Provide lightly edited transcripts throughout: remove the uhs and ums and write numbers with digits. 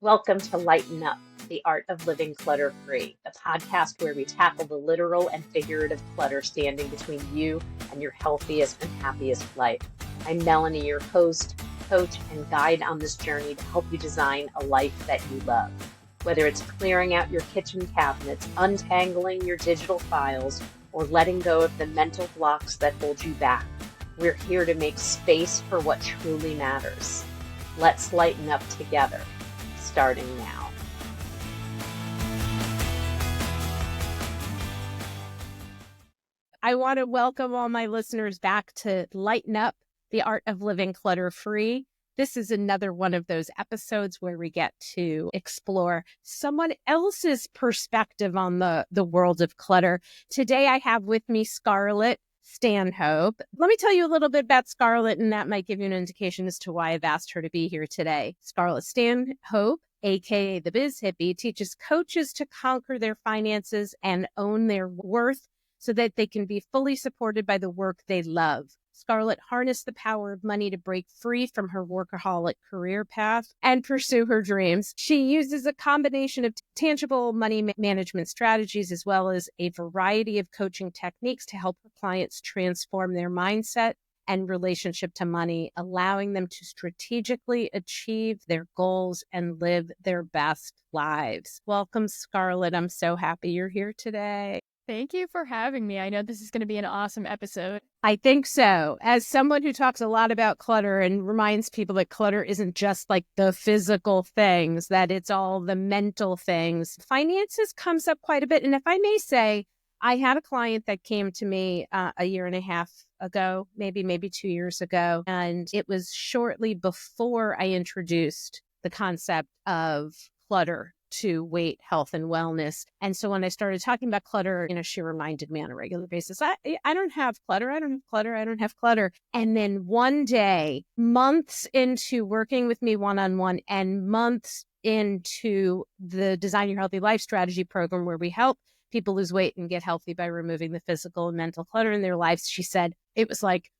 Welcome to Lighten Up, the art of living clutter-free, a podcast where we tackle the literal and figurative clutter standing between you and your healthiest and happiest life. I'm Melanie, your host, coach, and guide on this journey to help you design a life that you love. Whether it's clearing out your kitchen cabinets, untangling your digital files, or letting go of the mental blocks that hold you back, we're here to make space for what truly matters. Let's lighten up together, starting now. I want to welcome all my listeners back to Lighten Up, the art of living clutter-free. This is another one of those episodes where we get to explore someone else's perspective on the world of clutter. Today I have with me Scarlett Stanhope. Let me tell you a little bit about Scarlett, and that might give you an indication as to why I've asked her to be here today. Scarlett Stanhope, aka the Biz Hippie, teaches coaches to conquer their finances and own their worth so that they can be fully supported by the work they love. Scarlett harnessed the power of money to break free from her workaholic career path and pursue her dreams. She uses a combination of tangible money management strategies as well as a variety of coaching techniques to help her clients transform their mindset and relationship to money, allowing them to strategically achieve their goals and live their best lives. Welcome, Scarlett. I'm so happy you're here today. Thank you for having me. I know this is going to be an awesome episode. I think so. As someone who talks a lot about clutter and reminds people that clutter isn't just like the physical things, that it's all the mental things, finances comes up quite a bit. And if I may say, I had a client that came to me a year and a half ago, maybe 2 years ago. And it was shortly before I introduced the concept of clutter to weight, health, and wellness. And so when I started talking about clutter, she reminded me on a regular basis, I don't have clutter. I don't have clutter. I don't have clutter. And then one day, months into working with me one-on-one and months into the Design Your Healthy Life strategy program where we help people lose weight and get healthy by removing the physical and mental clutter in their lives, she said it was like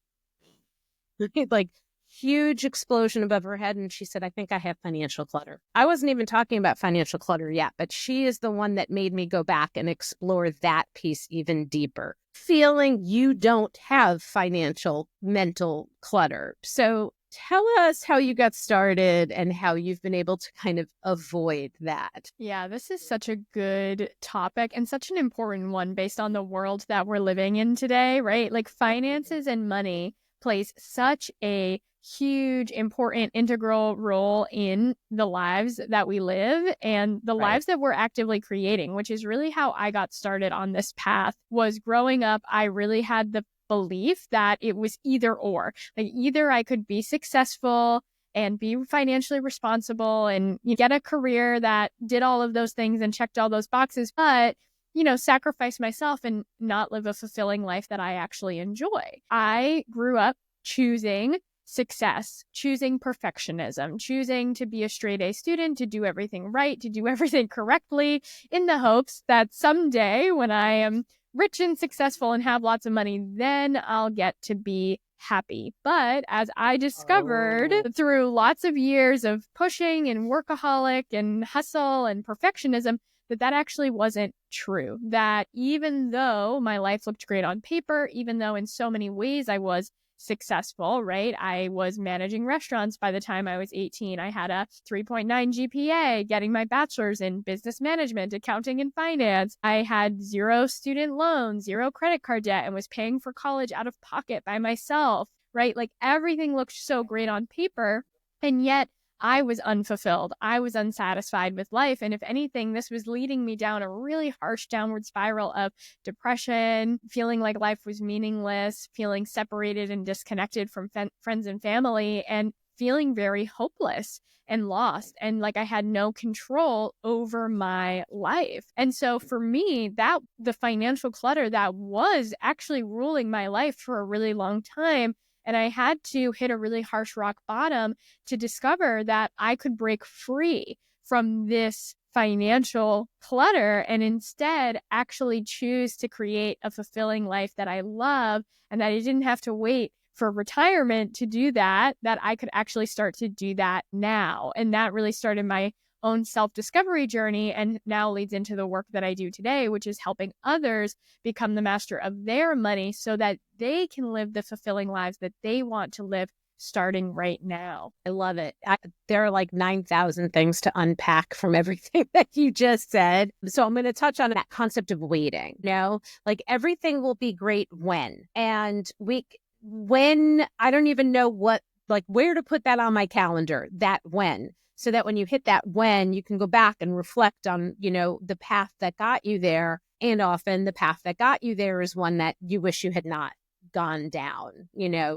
huge explosion above her head. And she said, I think I have financial clutter. I wasn't even talking about financial clutter yet, but she is the one that made me go back and explore that piece even deeper. Feeling you don't have financial mental clutter. So tell us how you got started and how you've been able to kind of avoid that. Yeah, this is such a good topic and such an important one based on the world that we're living in today, right? Like finances and money plays such a huge, important, integral role in the lives that we live and the lives that we're actively creating, which is really how I got started on this path. Was growing up, I really had the belief that it was either or. Like either I could be successful and be financially responsible and get a career that did all of those things and checked all those boxes, but sacrifice myself and not live a fulfilling life that I actually enjoy. I grew up choosing success, choosing perfectionism, choosing to be a straight A student, to do everything right, to do everything correctly, in the hopes that someday when I am rich and successful and have lots of money, then I'll get to be happy. But as I discovered through lots of years of pushing and workaholic and hustle and perfectionism, that actually wasn't true. That even though my life looked great on paper, even though in so many ways I was successful, right? I was managing restaurants by the time I was 18. I had a 3.9 GPA, getting my bachelor's in business management, accounting, and finance. I had 0 student loans, 0 credit card debt, and was paying for college out of pocket by myself, right? Like everything looked so great on paper, and yet I was unfulfilled. I was unsatisfied with life. And if anything, this was leading me down a really harsh downward spiral of depression, feeling like life was meaningless, feeling separated and disconnected from friends and family, and feeling very hopeless and lost. And like I had no control over my life. And so for me, that the financial clutter that was actually ruling my life for a really long time. And I had to hit a really harsh rock bottom to discover that I could break free from this financial clutter and instead actually choose to create a fulfilling life that I love, and that I didn't have to wait for retirement to do that, that I could actually start to do that now. And that really started my own self-discovery journey, and now leads into the work that I do today, which is helping others become the master of their money so that they can live the fulfilling lives that they want to live starting right now. I love it. There are like 9,000 things to unpack from everything that you just said. So I'm going to touch on that concept of waiting. Like everything will be great when I don't even know where to put that on my calendar, that when, so that when you hit that when, you can go back and reflect on, the path that got you there. And often the path that got you there is one that you wish you had not gone down,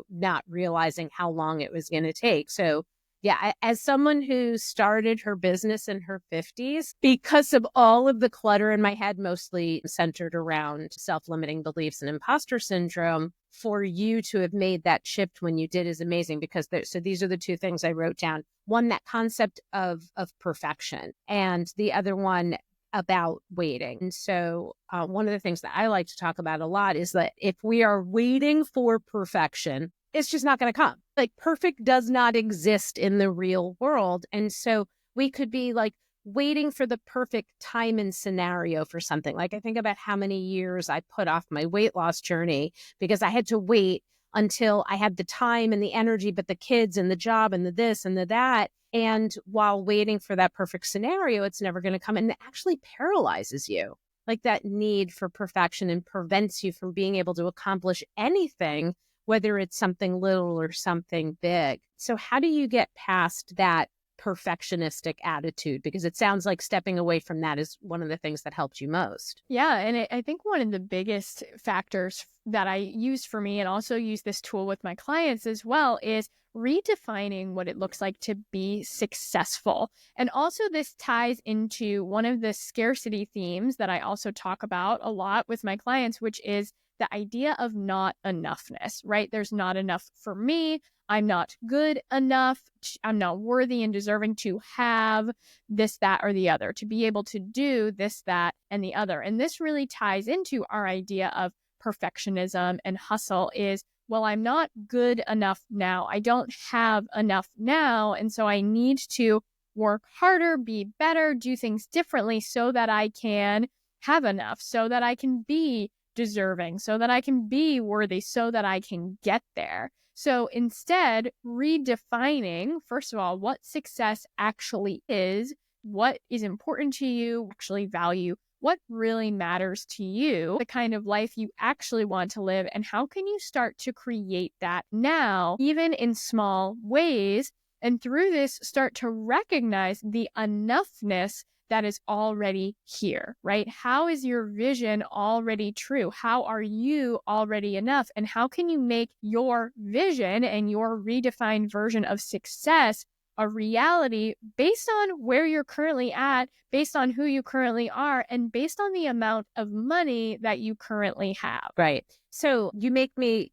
not realizing how long it was going to take. So yeah, as someone who started her business in her 50s, because of all of the clutter in my head, mostly centered around self-limiting beliefs and imposter syndrome, for you to have made that shift when you did is amazing, because so these are the two things I wrote down. One, that concept of perfection, and the other one about waiting. And so one of the things that I like to talk about a lot is that if we are waiting for perfection, it's just not going to come. Like perfect does not exist in the real world. And so we could be like waiting for the perfect time and scenario for something. Like I think about how many years I put off my weight loss journey because I had to wait until I had the time and the energy, but the kids and the job and the this and the that. And while waiting for that perfect scenario, it's never going to come. And it actually paralyzes you. Like that need for perfection, and prevents you from being able to accomplish anything, whether it's something little or something big. So how do you get past that perfectionistic attitude? Because it sounds like stepping away from that is one of the things that helped you most. Yeah. And I think one of the biggest factors that I use for me, and also use this tool with my clients as well, is redefining what it looks like to be successful. And also this ties into one of the scarcity themes that I also talk about a lot with my clients, which is the idea of not enoughness, right? There's not enough for me. I'm not good enough. I'm not worthy and deserving to have this, that, or the other, to be able to do this, that, and the other. And this really ties into our idea of perfectionism and hustle is, well, I'm not good enough now. I don't have enough now. And so I need to work harder, be better, do things differently so that I can have enough, so that I can be deserving, so that I can be worthy, so that I can get there. So instead, redefining, first of all, what success actually is, what is important to you, actually value, what really matters to you, the kind of life you actually want to live, and how can you start to create that now, even in small ways, and through this start to recognize the enoughness that is already here, right? How is your vision already true? How are you already enough? And how can you make your vision and your redefined version of success a reality based on where you're currently at, based on who you currently are, and based on the amount of money that you currently have? Right. So you make me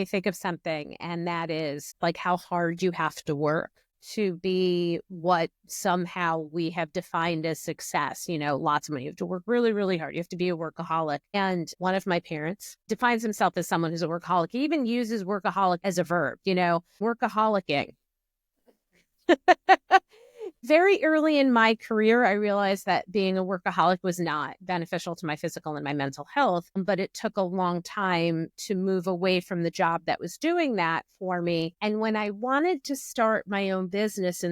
think of something, and that is like how hard you have to work to be what somehow we have defined as success. Lots of money. You have to work really, really hard. You have to be a workaholic. And one of my parents defines himself as someone who's a workaholic. He even uses workaholic as a verb, workaholicing. Very early in my career, I realized that being a workaholic was not beneficial to my physical and my mental health, but it took a long time to move away from the job that was doing that for me. And when I wanted to start my own business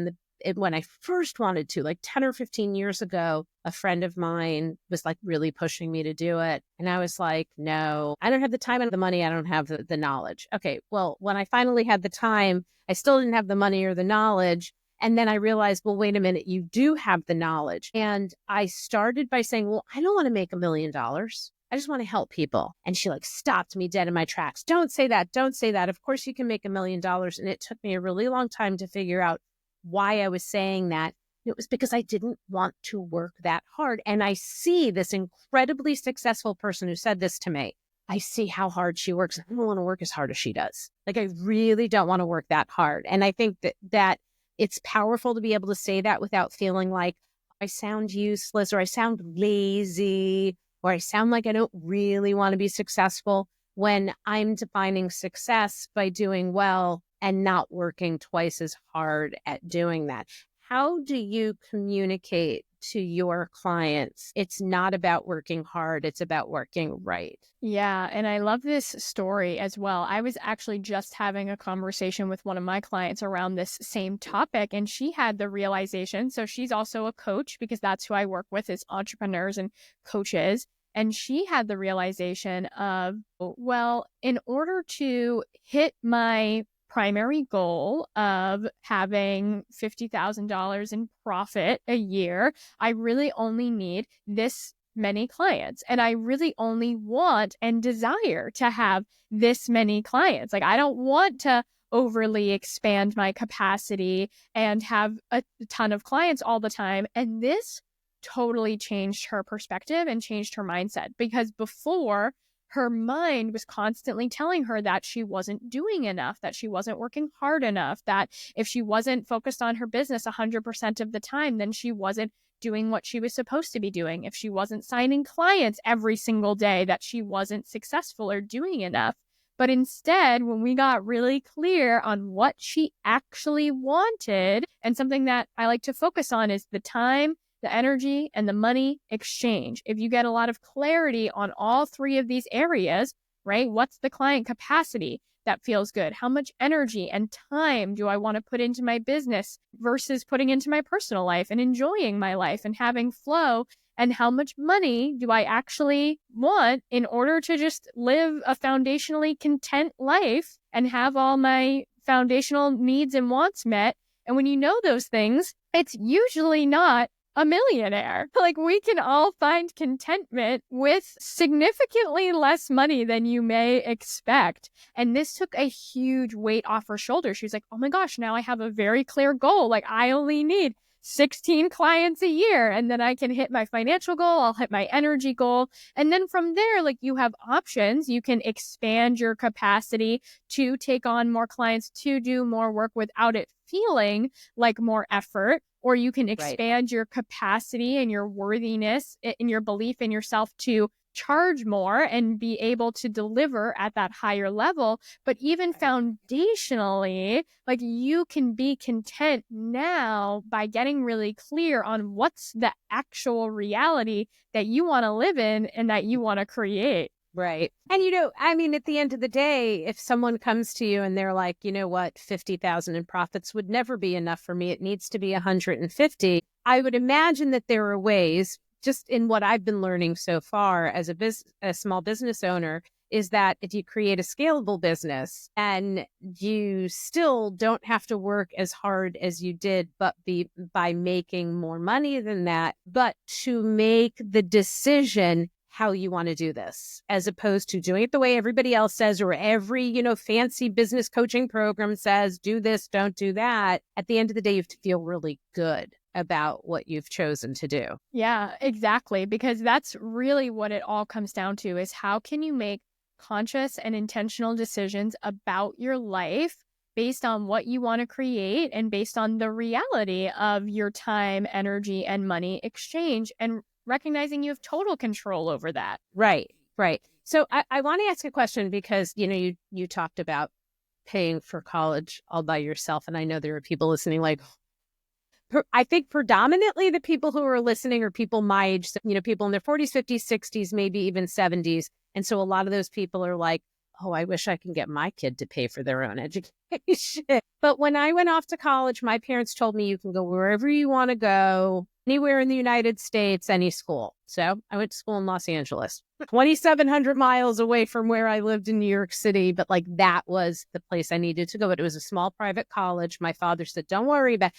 when I first wanted to, like 10 or 15 years ago, a friend of mine was like really pushing me to do it. And I was like, no, I don't have the time and the money. I don't have the knowledge. Okay, well, when I finally had the time, I still didn't have the money or the knowledge. And then I realized, well, wait a minute, you do have the knowledge. And I started by saying, well, I don't want to make $1 million. I just want to help people. And she like stopped me dead in my tracks. Don't say that. Don't say that. Of course you can make $1 million. And it took me a really long time to figure out why I was saying that. It was because I didn't want to work that hard. And I see this incredibly successful person who said this to me. I see how hard she works. I don't want to work as hard as she does. Like, I really don't want to work that hard. And I think that it's powerful to be able to say that without feeling like I sound useless, or I sound lazy, or I sound like I don't really want to be successful, when I'm defining success by doing well and not working twice as hard at doing that. how do you communicate to your clients? It's not about working hard, it's about working right. Yeah, and I love this story as well. I was actually just having a conversation with one of my clients around this same topic, and she had the realization. So she's also a coach, because that's who I work with, is entrepreneurs and coaches. And she had the realization of, well, in order to hit my primary goal of having $50,000 in profit a year, I really only need this many clients. And I really only want and desire to have this many clients. Like, I don't want to overly expand my capacity and have a ton of clients all the time. And this totally changed her perspective and changed her mindset, because before, her mind was constantly telling her that she wasn't doing enough, that she wasn't working hard enough, that if she wasn't focused on her business 100% of the time, then she wasn't doing what she was supposed to be doing. If she wasn't signing clients every single day, that she wasn't successful or doing enough. But instead, when we got really clear on what she actually wanted, and something that I like to focus on is the time, the energy, and the money exchange. If you get a lot of clarity on all three of these areas, right? What's the client capacity that feels good? How much energy and time do I want to put into my business versus putting into my personal life and enjoying my life and having flow? And how much money do I actually want in order to just live a foundationally content life and have all my foundational needs and wants met? And when you know those things, it's usually not a millionaire. Like, we can all find contentment with significantly less money than you may expect. And this took a huge weight off her shoulders. She was like, oh my gosh, now I have a very clear goal. Like, I only need 16 clients a year, and then I can hit my financial goal. I'll hit my energy goal. And then from there, like, you have options. You can expand your capacity to take on more clients, to do more work without it feeling like more effort, or you can expand your capacity and your worthiness and your belief in yourself to charge more and be able to deliver at that higher level. But even foundationally, like, you can be content now by getting really clear on what's the actual reality that you want to live in and that you want to create. Right. And, I mean, at the end of the day, if someone comes to you and they're like, you know what, 50,000 in profits would never be enough for me, it needs to be 150. I would imagine that there are ways, just in what I've been learning so far as a small business owner, is that if you create a scalable business and you still don't have to work as hard as you did, but by making more money than that, but to make the decision how you want to do this, as opposed to doing it the way everybody else says, or every, fancy business coaching program says, do this, don't do that. At the end of the day, you have to feel really good about what you've chosen to do. Yeah, exactly. Because that's really what it all comes down to, is how can you make conscious and intentional decisions about your life based on what you want to create and based on the reality of your time, energy, and money exchange, and recognizing you have total control over that. Right. So I want to ask a question, because, you talked about paying for college all by yourself. And I know there are people listening like, I think predominantly the people who are listening are people my age, people in their 40s, 50s, 60s, maybe even 70s. And so a lot of those people are like, oh, I wish I can get my kid to pay for their own education. But when I went off to college, my parents told me you can go wherever you want to go, anywhere in the United States, any school. So I went to school in Los Angeles, 2,700 miles away from where I lived in New York City. But like, that was the place I needed to go. But it was a small private college. My father said, don't worry about,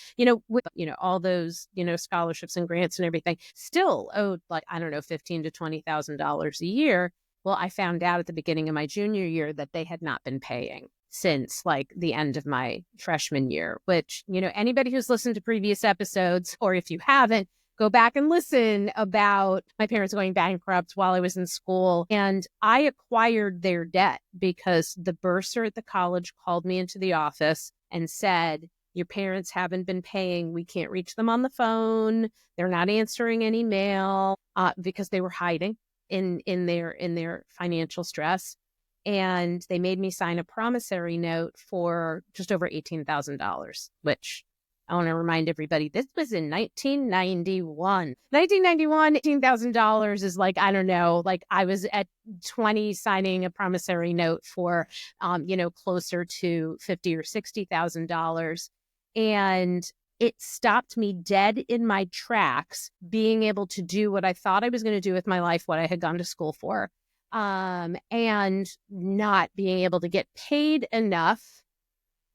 with, all those, scholarships and grants and everything, still owed like, I don't know, $15,000 to $20,000 a year. Well, I found out at the beginning of my junior year that they had not been paying since like the end of my freshman year, which, anybody who's listened to previous episodes, or if you haven't, go back and listen about my parents going bankrupt while I was in school. And I acquired their debt because the bursar at the college called me into the office and said, your parents haven't been paying. We can't reach them on the phone. They're not answering any mail, because they were hiding in their financial stress. And they made me sign a promissory note for just over $18,000, which I want to remind everybody, this was in 1991. 1991, $18,000 is like, I don't know, like I was at 20 signing a promissory note for, closer to $50,000 or $60,000. And it stopped me dead in my tracks, being able to do what I thought I was going to do with my life, what I had gone to school for, and not being able to get paid enough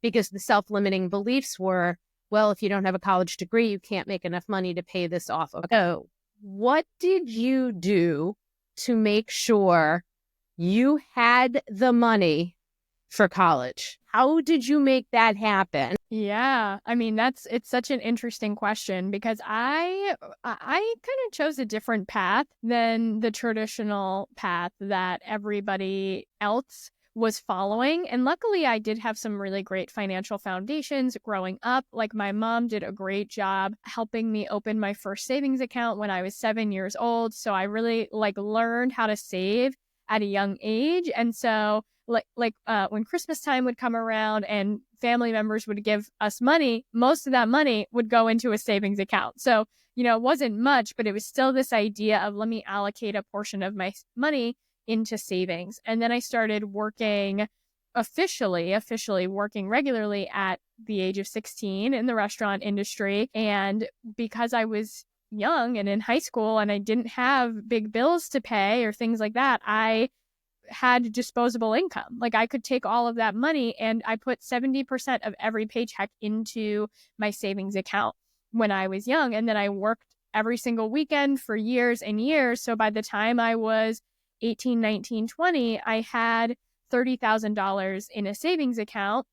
because the self-limiting beliefs were, well, if you don't have a college degree, you can't make enough money to pay this off. So what did you do to make sure you had the money for college? How did you make that happen? Yeah, I mean, it's such an interesting question because I kind of chose a different path than the traditional path that everybody else was following. And luckily, I did have some really great financial foundations growing up. Like my mom did a great job helping me open my first savings account when I was 7 years old. So I really learned how to save at a young age. And so when Christmas time would come around and family members would give us money, most of that money would go into a savings account. So, it wasn't much, but it was still this idea of let me allocate a portion of my money into savings. And then I started working officially working regularly at the age of 16 in the restaurant industry. And because I was young and in high school and I didn't have big bills to pay or things like that, I had disposable income. Like I could take all of that money and I put 70% of every paycheck into my savings account when I was young. And then I worked every single weekend for years and years. So by the time I was 18, 19, 20, I had $30,000 in a savings account.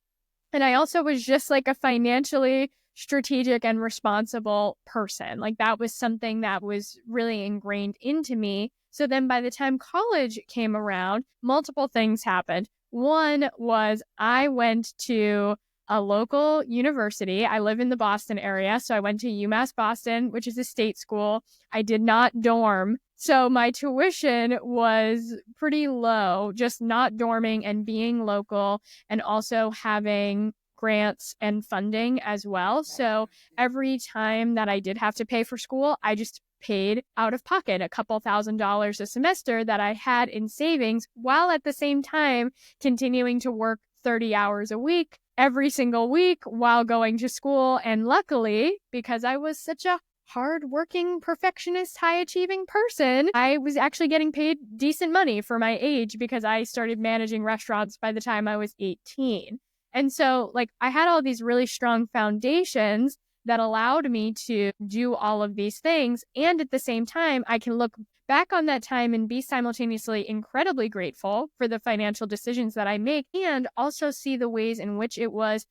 And I also was just like a financially strategic and responsible person. Like that was something that was really ingrained into me. So then by the time college came around, multiple things happened. One was I went to a local university. I live in the Boston area. So I went to UMass Boston, which is a state school. I did not dorm. So my tuition was pretty low, just not dorming and being local and also having grants and funding as well. So every time that I did have to pay for school, I just paid out of pocket a couple $1,000s a semester that I had in savings while at the same time continuing to work 30 hours a week every single week while going to school. And luckily, because I was such a hardworking, perfectionist, high-achieving person, I was actually getting paid decent money for my age because I started managing restaurants by the time I was 18. And so, I had all these really strong foundations that allowed me to do all of these things. And at the same time, I can look back on that time and be simultaneously incredibly grateful for the financial decisions that I make and also see the ways in which it was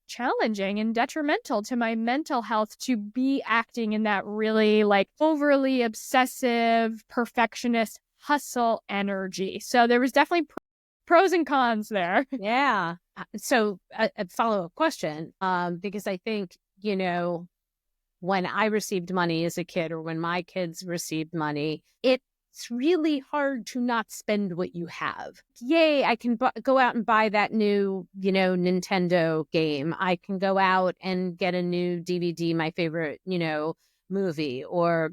challenging and detrimental to my mental health to be acting in that really overly obsessive, perfectionist hustle energy. So there was definitely pros and cons there. Yeah. So a follow-up question, because I think, when I received money as a kid or when my kids received money, it's really hard to not spend what you have. Yay, I can go out and buy that new, Nintendo game. I can go out and get a new DVD, my favorite, movie, or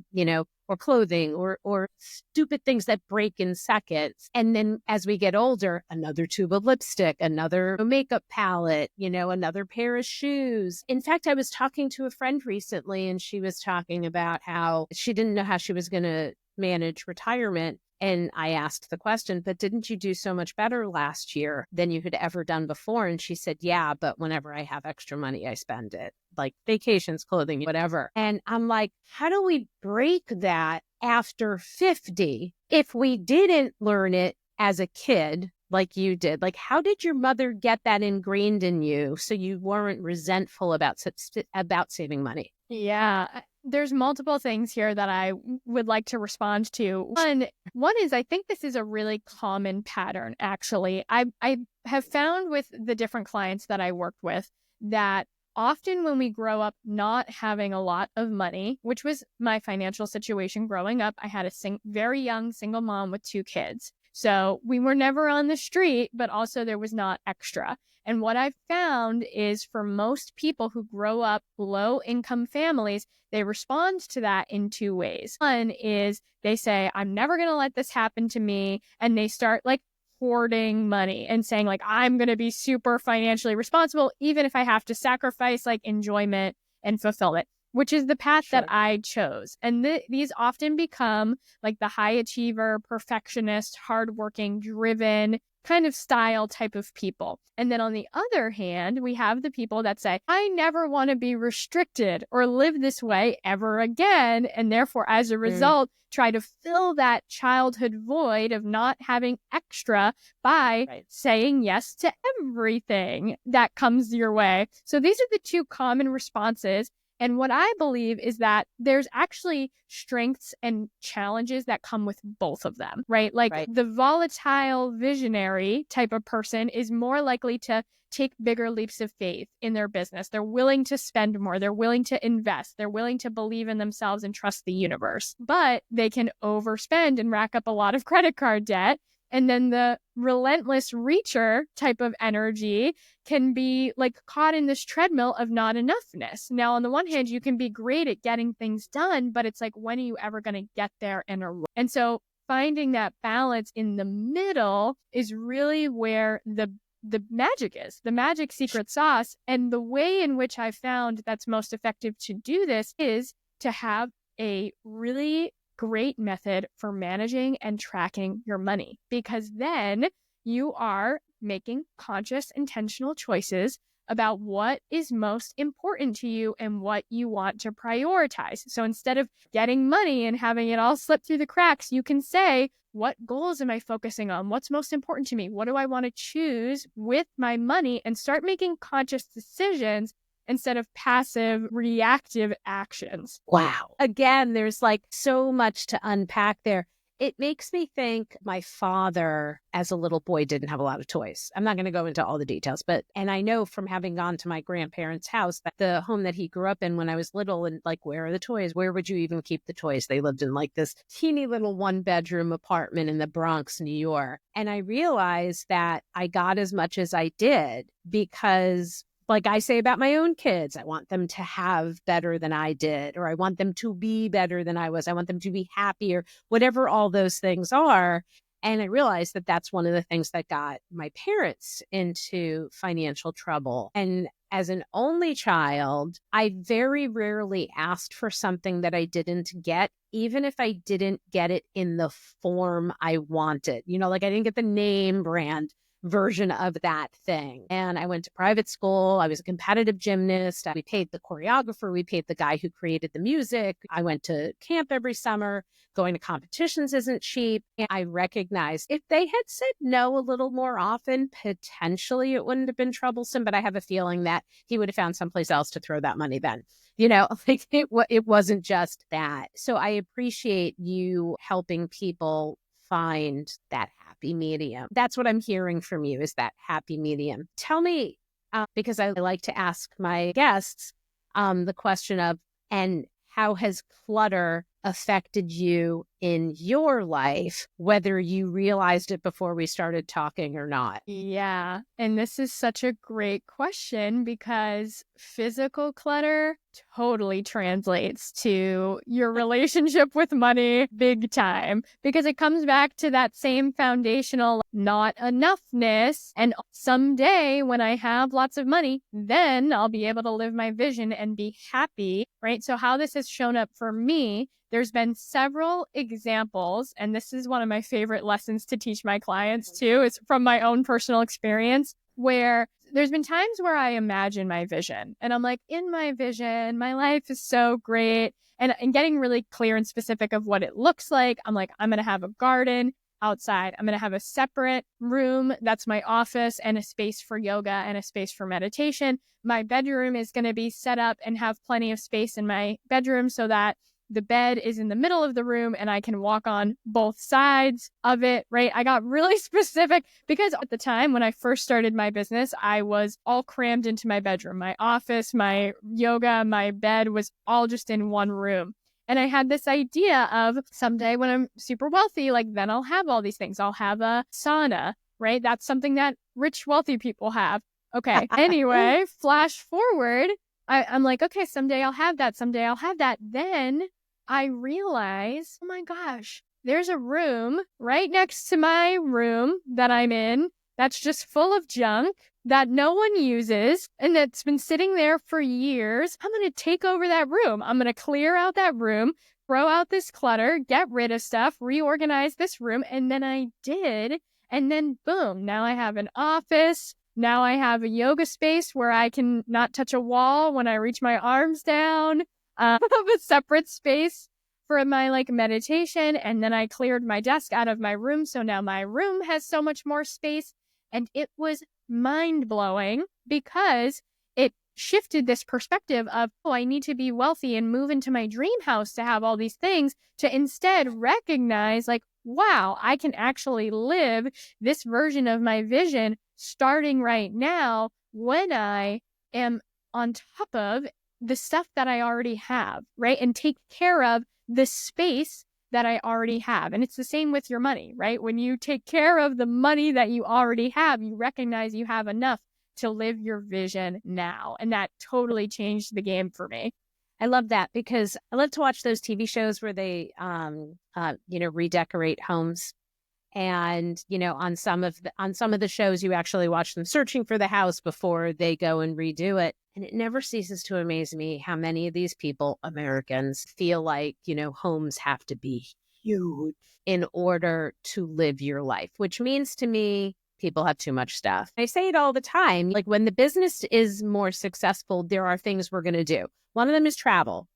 clothing or stupid things that break in seconds. And then as we get older, another tube of lipstick, another makeup palette, another pair of shoes. In fact, I was talking to a friend recently and she was talking about how she didn't know how she was going to manage retirement. And I asked the question, but didn't you do so much better last year than you had ever done before? And she said, yeah, but whenever I have extra money, I spend it, like vacations, clothing, whatever. And I'm like, how do we break that after 50 if we didn't learn it as a kid like you did? How did your mother get that ingrained in you so you weren't resentful about saving money? Yeah. There's multiple things here that I would like to respond to. One is I think this is a really common pattern, actually. I have found with the different clients that I worked with that often when we grow up not having a lot of money, which was my financial situation growing up, I had a very young single mom with 2 kids. So we were never on the street, but also there was not extra. And what I've found is for most people who grow up low income families, they respond to that in two ways. One is they say, I'm never going to let this happen to me. And they start like hoarding money and saying like, I'm going to be super financially responsible, even if I have to sacrifice like enjoyment and fulfillment, which is the path that I chose. And these often become like the high achiever, perfectionist, hardworking, driven kind of style type of people. And then on the other hand, we have the people that say, I never want to be restricted or live this way ever again. And therefore, as a result, try to fill that childhood void of not having extra by saying yes to everything that comes your way. So these are the two common responses. And what I believe is that there's actually strengths and challenges that come with both of them, right? Like the volatile visionary type of person is more likely to take bigger leaps of faith in their business. They're willing to spend more. They're willing to invest. They're willing to believe in themselves and trust the universe. But they can overspend and rack up a lot of credit card debt. And then the relentless reacher type of energy can be like caught in this treadmill of not enoughness. Now, on the one hand, you can be great at getting things done, but it's like, when are you ever going to get there in a row? And so finding that balance in the middle is really where the magic is, the magic secret sauce. And the way in which I found that's most effective to do this is to have a really great method for managing and tracking your money, because then you are making conscious, intentional choices about what is most important to you and what you want to prioritize. So instead of getting money and having it all slip through the cracks, you can say, what goals am I focusing on? What's most important to me? What do I want to choose with my money? And start making conscious decisions instead of passive, reactive actions. Wow. Again, there's like so much to unpack there. It makes me think my father, as a little boy, didn't have a lot of toys. I'm not going to go into all the details, and I know from having gone to my grandparents' house that the home that he grew up in when I was little, and like, where are the toys? Where would you even keep the toys? They lived in like this teeny little 1-bedroom apartment in the Bronx, New York. And I realized that I got as much as I did because, like I say about my own kids, I want them to have better than I did, or I want them to be better than I was. I want them to be happier, whatever all those things are. And I realized that that's one of the things that got my parents into financial trouble. And as an only child, I very rarely asked for something that I didn't get, even if I didn't get it in the form I wanted. You know, like I didn't get the name brand version of that thing. And I went to private school. I was a competitive gymnast. We paid the choreographer. We paid the guy who created the music. I went to camp every summer. Going to competitions isn't cheap. And I recognized if they had said no a little more often, potentially it wouldn't have been troublesome. But I have a feeling that he would have found someplace else to throw that money then. You know, like it wasn't just that. So I appreciate you helping people find that happy medium. That's what I'm hearing from you, is that happy medium. Tell me, because I like to ask my guests the question of, and how has clutter affected you in your life, whether you realized it before we started talking or not? Yeah. And this is such a great question, because physical clutter totally translates to your relationship with money big time, because it comes back to that same foundational not enoughness. And someday when I have lots of money, then I'll be able to live my vision and be happy, right? So how this has shown up for me, there's been several examples, and this is one of my favorite lessons to teach my clients too. It's from my own personal experience, where there's been times where I imagine my vision and I'm like, in my vision, my life is so great. And getting really clear and specific of what it looks like. I'm like, I'm going to have a garden outside. I'm going to have a separate room that's my office, and a space for yoga and a space for meditation. My bedroom is going to be set up and have plenty of space in my bedroom so that the bed is in the middle of the room and I can walk on both sides of it, right? I got really specific because at the time when I first started my business, I was all crammed into my bedroom. My office, my yoga, my bed was all just in one room. And I had this idea of someday when I'm super wealthy, like then I'll have all these things. I'll have a sauna, right? That's something that rich, wealthy people have. Okay. Anyway, flash forward. I'm like, okay, someday I'll have that. Someday I'll have that. Then I realize, oh my gosh, there's a room right next to my room that I'm in that's just full of junk that no one uses and that's been sitting there for years. I'm going to take over that room. I'm going to clear out that room, throw out this clutter, get rid of stuff, reorganize this room. And then I did. And then boom, now I have an office. Now I have a yoga space where I can not touch a wall when I reach my arms down. I have a separate space for my meditation. And then I cleared my desk out of my room. So now my room has so much more space. And it was mind blowing because it shifted this perspective of, oh, I need to be wealthy and move into my dream house to have all these things, to instead recognize wow, I can actually live this version of my vision starting right now when I am on top of the stuff that I already have, right? And take care of the space that I already have. And it's the same with your money, right? When you take care of the money that you already have, you recognize you have enough to live your vision now. And that totally changed the game for me. I love that because I love to watch those TV shows where they, redecorate homes. And, on some of the shows, you actually watch them searching for the house before they go and redo it. And it never ceases to amaze me how many of these people, Americans, feel like, homes have to be huge in order to live your life, which means to me, people have too much stuff. I say it all the time. Like when the business is more successful, there are things we're going to do. One of them is travel.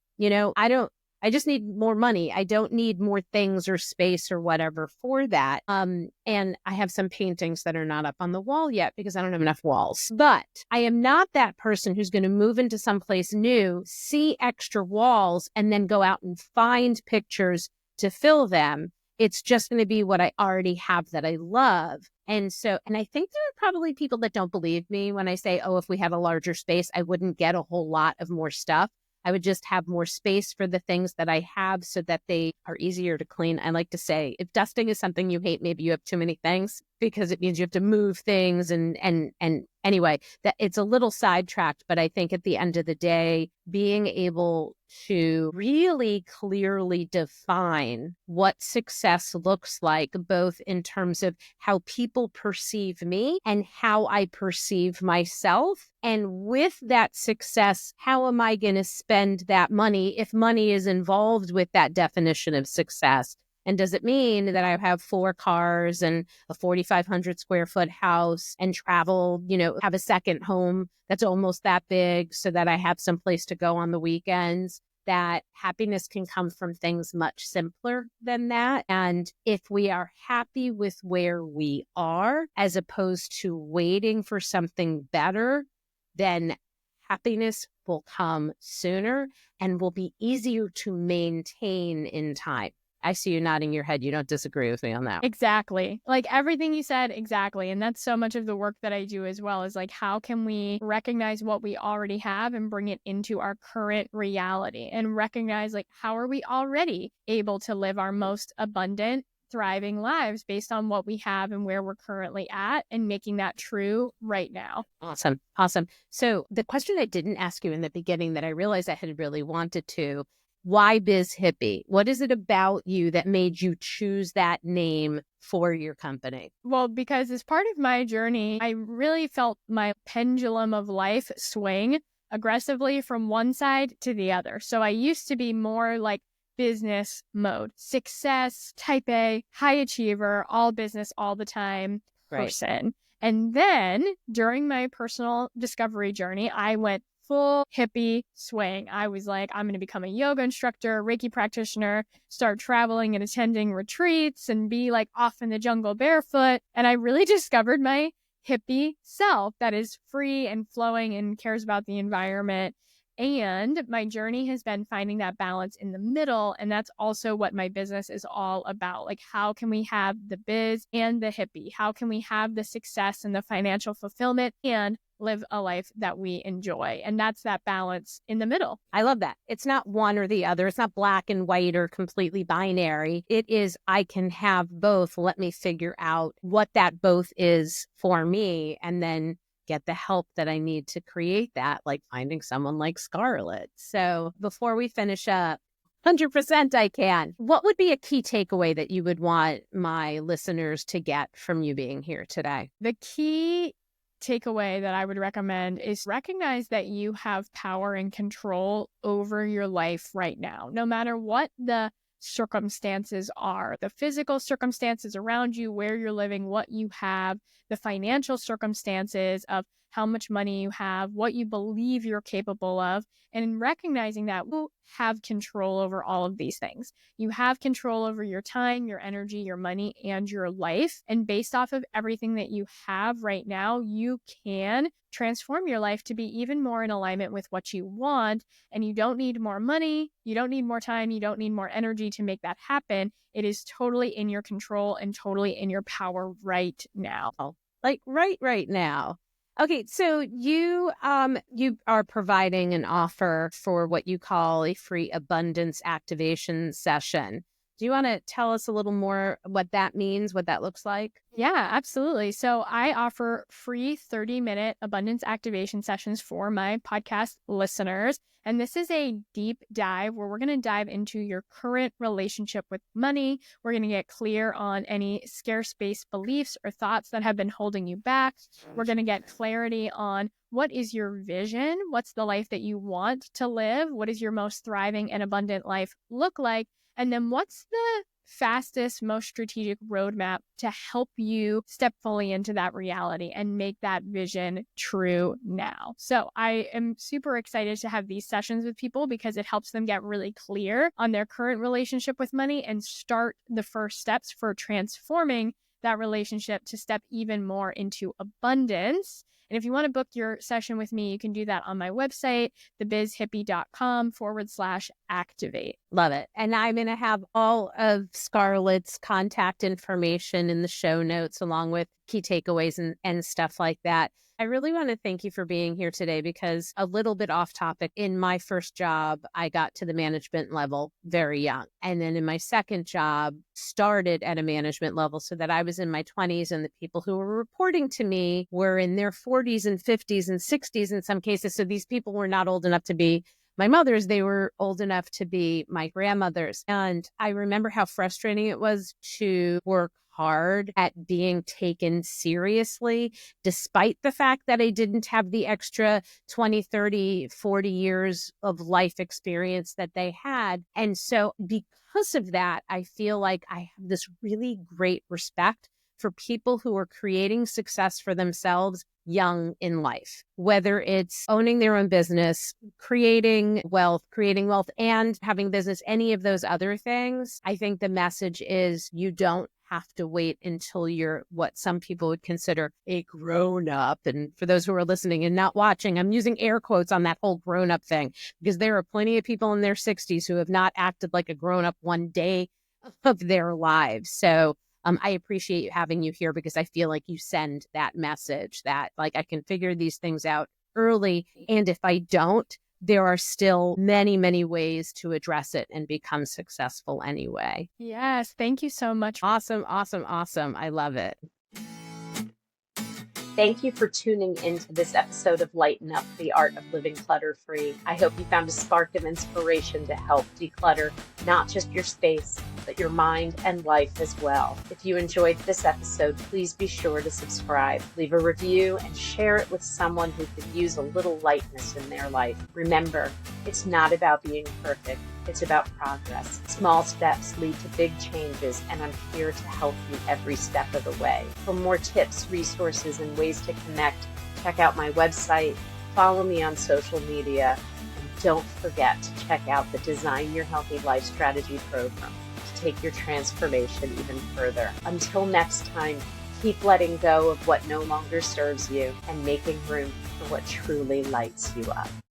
I just need more money. I don't need more things or space or whatever for that. And I have some paintings that are not up on the wall yet because I don't have enough walls. But I am not that person who's going to move into someplace new, see extra walls, and then go out and find pictures to fill them. It's just going to be what I already have that I love. And I think there are probably people that don't believe me when I say, oh, if we had a larger space, I wouldn't get a whole lot of more stuff. I would just have more space for the things that I have so that they are easier to clean. I like to say, if dusting is something you hate, maybe you have too many things because it means you have to move things. And anyway, that it's a little sidetracked, but I think at the end of the day, being able to really clearly define what success looks like, both in terms of how people perceive me and how I perceive myself. And with that success, how am I going to spend that money if money is involved with that definition of success? And does it mean that I have 4 cars and a 4,500 square foot house and travel, have a second home that's almost that big so that I have some place to go on the weekends? That happiness can come from things much simpler than that. And if we are happy with where we are, as opposed to waiting for something better, then happiness will come sooner and will be easier to maintain in time. I see you nodding your head. You don't disagree with me on that. Exactly. Everything you said, exactly. And that's so much of the work that I do as well, is how can we recognize what we already have and bring it into our current reality and recognize how are we already able to live our most abundant, thriving lives based on what we have and where we're currently at, and making that true right now. Awesome. So the question I didn't ask you in the beginning that I realized I had really wanted to, why Biz Hippie? What is it about you that made you choose that name for your company? Well, because as part of my journey, I really felt my pendulum of life swing aggressively from one side to the other. So I used to be more business mode, success, type A, high achiever, all business all the time person. And then during my personal discovery journey, I went full hippie swing. I was I'm going to become a yoga instructor, Reiki practitioner, start traveling and attending retreats and be off in the jungle barefoot. And I really discovered my hippie self that is free and flowing and cares about the environment. And my journey has been finding that balance in the middle. And that's also what my business is all about. Like, how can we have the biz and the hippie? How can we have the success and the financial fulfillment and live a life that we enjoy? And that's that balance in the middle. I love that. It's not one or the other. It's not black and white or completely binary. It is, I can have both. Let me figure out what that both is for me, and then get the help that I need to create that, like finding someone like Scarlett. So before we finish up, 100% I can. What would be a key takeaway that you would want my listeners to get from you being here today? The key takeaway that I would recommend is recognize that you have power and control over your life right now, no matter what the circumstances are, the physical circumstances around you, where you're living, what you have, the financial circumstances of how much money you have, what you believe you're capable of, and in recognizing that you have control over all of these things. You have control over your time, your energy, your money, and your life. And based off of everything that you have right now, you can transform your life to be even more in alignment with what you want. And you don't need more money, you don't need more time, you don't need more energy to make that happen. It is totally in your control and totally in your power right now. Like right now. Okay, so you are providing an offer for what you call a free abundance activation session. Do you want to tell us a little more what that means, what that looks like? Yeah, absolutely. So I offer free 30-minute abundance activation sessions for my podcast listeners. And this is a deep dive where we're going to dive into your current relationship with money. We're going to get clear on any scarce-based beliefs or thoughts that have been holding you back. We're going to get clarity on what is your vision? What's the life that you want to live? What does your most thriving and abundant life look like? And then what's the fastest, most strategic roadmap to help you step fully into that reality and make that vision true now? So I am super excited to have these sessions with people because it helps them get really clear on their current relationship with money and start the first steps for transforming that relationship to step even more into abundance. And if you want to book your session with me, you can do that on my website, thebizhippie.com/activate. Love it. And I'm going to have all of Scarlett's contact information in the show notes, along with key takeaways and stuff like that. I really want to thank you for being here today because, a little bit off topic, in my first job, I got to the management level very young. And then in my second job, started at a management level so that I was in my 20s, and the people who were reporting to me were in their 40s and 50s and 60s in some cases. So these people were not old enough to be my mothers, they were old enough to be my grandmothers. And I remember how frustrating it was to work hard at being taken seriously, despite the fact that I didn't have the extra 20, 30, 40 years of life experience that they had. And so because of that, I feel like I have this really great respect for people who are creating success for themselves young in life, whether it's owning their own business, creating wealth, and having business, any of those other things. I think the message is you don't have to wait until you're what some people would consider a grown up. And for those who are listening and not watching, I'm using air quotes on that whole grown up thing, because there are plenty of people in their 60s who have not acted like a grown up one day of their lives. So I appreciate you having you here, because I feel like you send that message that, like, I can figure these things out early. And if I don't, there are still many, many ways to address it and become successful anyway. Yes. Thank you so much. Awesome. Awesome. Awesome. I love it. Thank you for tuning into this episode of Lighten Up, the Art of Living Clutter-Free. I hope you found a spark of inspiration to help declutter not just your space, but your mind and life as well. If you enjoyed this episode, please be sure to subscribe, leave a review, and share it with someone who could use a little lightness in their life. Remember, it's not about being perfect. It's about progress. Small steps lead to big changes, and I'm here to help you every step of the way. For more tips, resources, and ways to connect, check out my website, follow me on social media, and don't forget to check out the Design Your Healthy Life Strategy program to take your transformation even further. Until next time, keep letting go of what no longer serves you and making room for what truly lights you up.